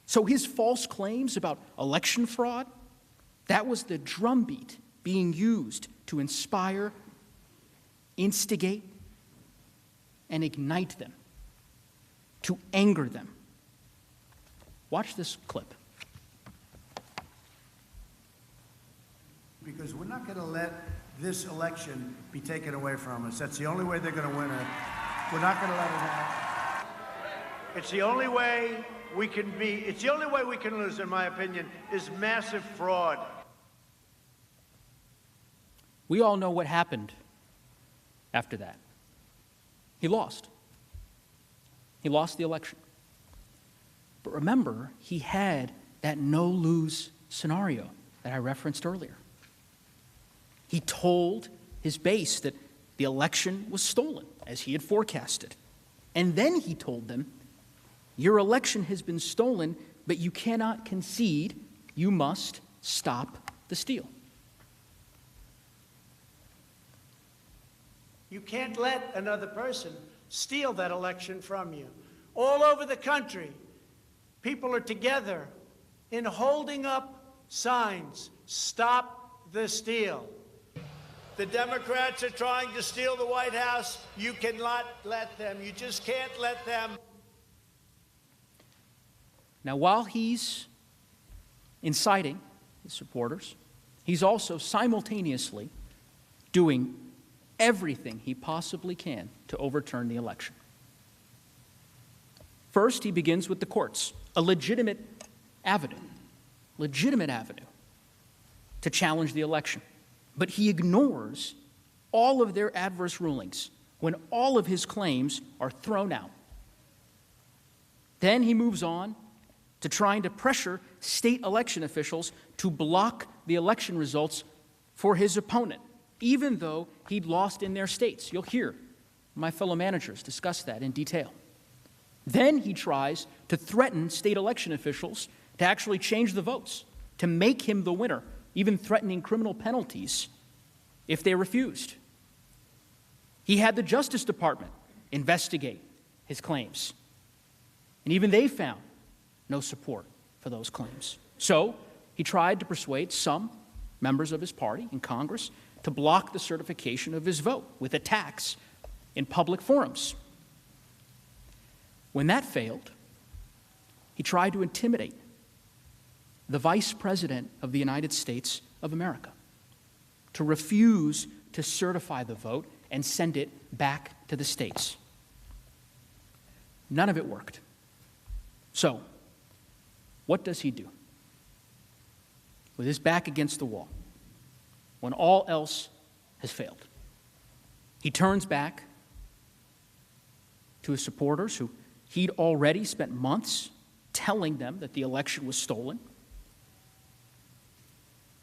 So his false claims about election fraud, that was the drumbeat being used to inspire, instigate, and ignite them, to anger them. Watch this clip. Because we're not going to let this election be taken away from us. That's the only way they're going to win it. We're not going to let it happen. It's the only way we can lose, in my opinion, is massive fraud. We all know what happened after that. He lost. He lost the election. But remember, he had that no-lose scenario that I referenced earlier. He told his base that the election was stolen, as he had forecasted. And then he told them, your election has been stolen, but you cannot concede. You must stop the steal. You can't let another person steal that election from you. All over the country, people are together in holding up signs, stop the steal. The Democrats are trying to steal the White House. You cannot let them. You just can't let them. Now, while he's inciting his supporters, he's also simultaneously doing everything he possibly can to overturn the election. First, he begins with the courts, a legitimate avenue to challenge the election. But he ignores all of their adverse rulings when all of his claims are thrown out. Then he moves on to trying to pressure state election officials to block the election results for his opponent, even though he'd lost in their states. You'll hear my fellow managers discuss that in detail. Then he tries to threaten state election officials to actually change the votes, to make him the winner, even threatening criminal penalties if they refused. He had the Justice Department investigate his claims, and even they found no support for those claims. So he tried to persuade some members of his party in Congress to block the certification of his vote with attacks in public forums. When that failed, he tried to intimidate the Vice President of the United States of America to refuse to certify the vote and send it back to the states. None of it worked. So, what does he do? With his back against the wall, when all else has failed, he turns back to his supporters who he'd already spent months telling them that the election was stolen.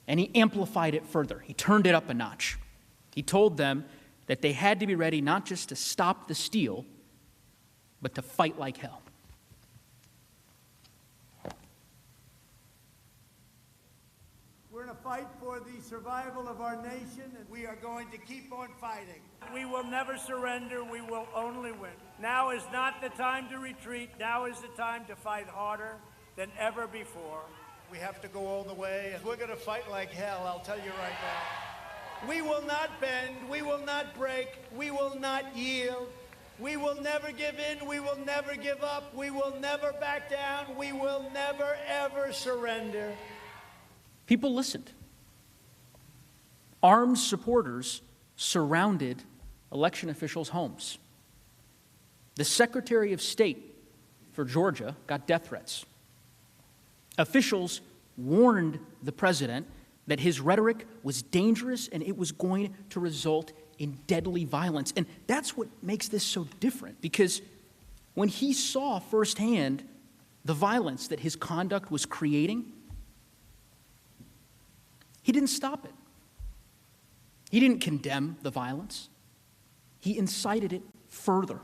And he amplified it further. He turned it up a notch. He told them that they had to be ready not just to stop the steal, but to fight like hell. We're in a fight for the survival of our nation, and we are going to keep on fighting. We will never surrender. We will only win. Now is not the time to retreat. Now is the time to fight harder than ever before. We have to go all the way, and we're going to fight like hell, I'll tell you right now. We will not bend. We will not break. We will not yield. We will never give in. We will never give up. We will never back down. We will never, ever surrender. People listened. Armed supporters surrounded election officials' homes. The Secretary of State for Georgia got death threats. Officials warned the president that his rhetoric was dangerous and it was going to result in deadly violence. And that's what makes this so different, because when he saw firsthand the violence that his conduct was creating, he didn't stop it. He didn't condemn the violence. He incited it further.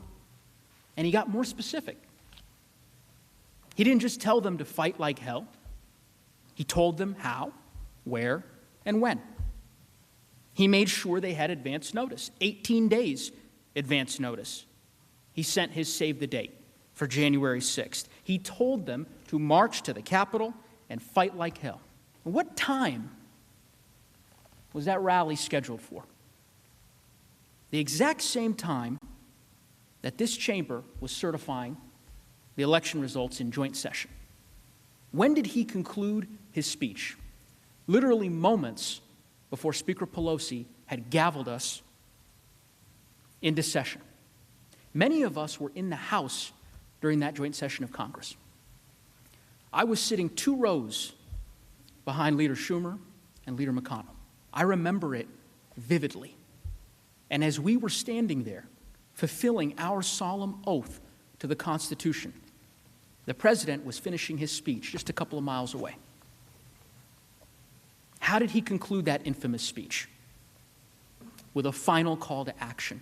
And he got more specific. He didn't just tell them to fight like hell. He told them how, where, and when. He made sure they had advance notice, 18 days advance notice. He sent his save the date for January 6th. He told them to march to the Capitol and fight like hell. What time was that rally scheduled for? The exact same time that this chamber was certifying the election results in joint session. When did he conclude his speech? Literally moments before Speaker Pelosi had gavelled us into session. Many of us were in the House during that joint session of Congress. I was sitting 2 rows behind Leader Schumer and Leader McConnell. I remember it vividly. And as we were standing there, fulfilling our solemn oath to the Constitution, the President was finishing his speech just a couple of miles away. How did he conclude that infamous speech? With a final call to action.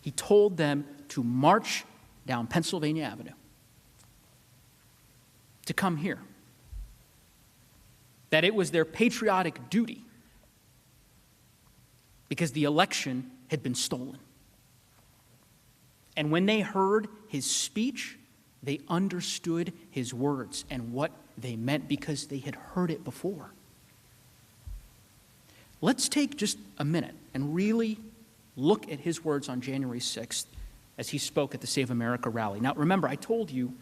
He told them to march down Pennsylvania Avenue, to come here, that it was their patriotic duty because the election had been stolen. And when they heard his speech, they understood his words and what they meant because they had heard it before. Let's take just a minute and really look at his words on January 6th as he spoke at the Save America rally. Now, remember, I told you,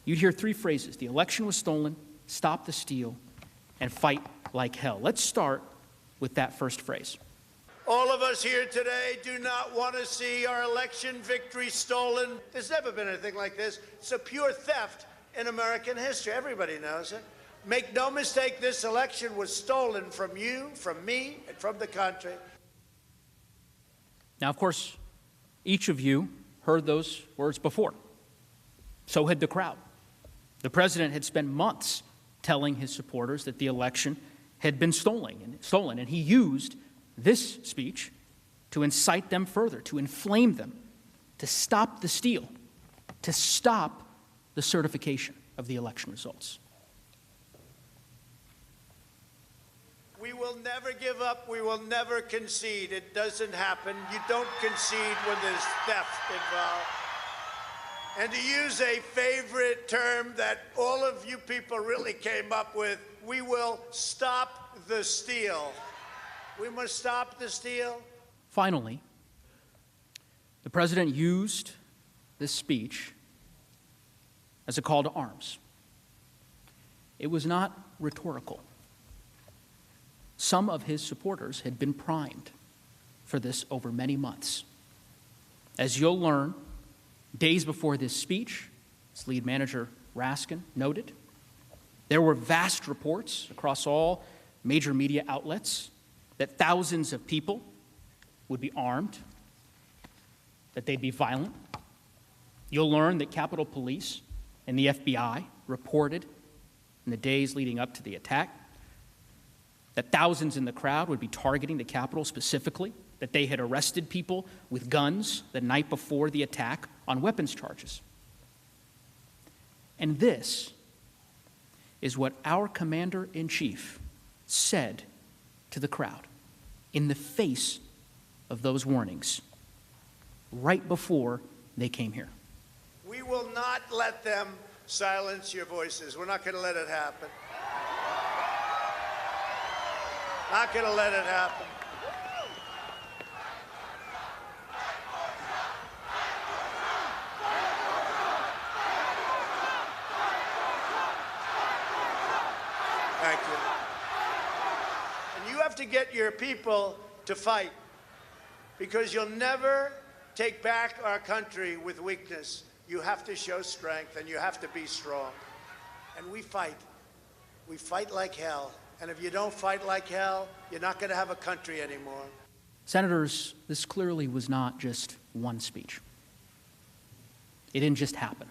you'd hear 3 phrases: the election was stolen, stop the steal, and fight like hell. Let's start with that first phrase. All of us here today do not want to see our election victory stolen. There's never been anything like this. It's a pure theft in American history. Everybody knows it. Make no mistake, this election was stolen from you, from me, and from the country. Now, of course, each of you heard those words before. So had the crowd. The president had spent months telling his supporters that the election had been stolen, and he used this speech to incite them further, to inflame them, to stop the steal, to stop the certification of the election results. We will never give up. We will never concede. It doesn't happen. You don't concede when there's theft involved. And to use a favorite term that all of you people really came up with, we will stop the steal. We must stop the steal. Finally, the president used this speech as a call to arms. It was not rhetorical. Some of his supporters had been primed for this over many months. As you'll learn, days before this speech, as lead manager Raskin noted, there were vast reports across all major media outlets that thousands of people would be armed, that they'd be violent. You'll learn that Capitol Police and the FBI reported in the days leading up to the attack that thousands in the crowd would be targeting the Capitol specifically, that they had arrested people with guns the night before the attack on weapons charges. And this is what our commander-in-chief said to the crowd in the face of those warnings right before they came here. We will not let them silence your voices. We're not going to let it happen. Not going to let it happen. Thank you. And you have to get your people to fight, because you'll never take back our country with weakness. You have to show strength, and you have to be strong. And we fight. We fight like hell. And if you don't fight like hell, you're not going to have a country anymore. Senators, this clearly was not just one speech. It didn't just happen.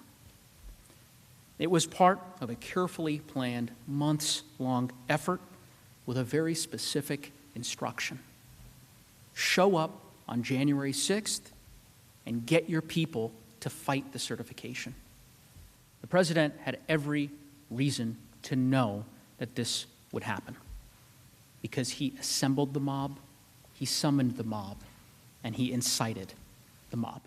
It was part of a carefully planned, months-long effort with a very specific instruction. Show up on January 6th and get your people to fight the certification. The president had every reason to know that this would happen because he assembled the mob, he summoned the mob, and he incited the mob.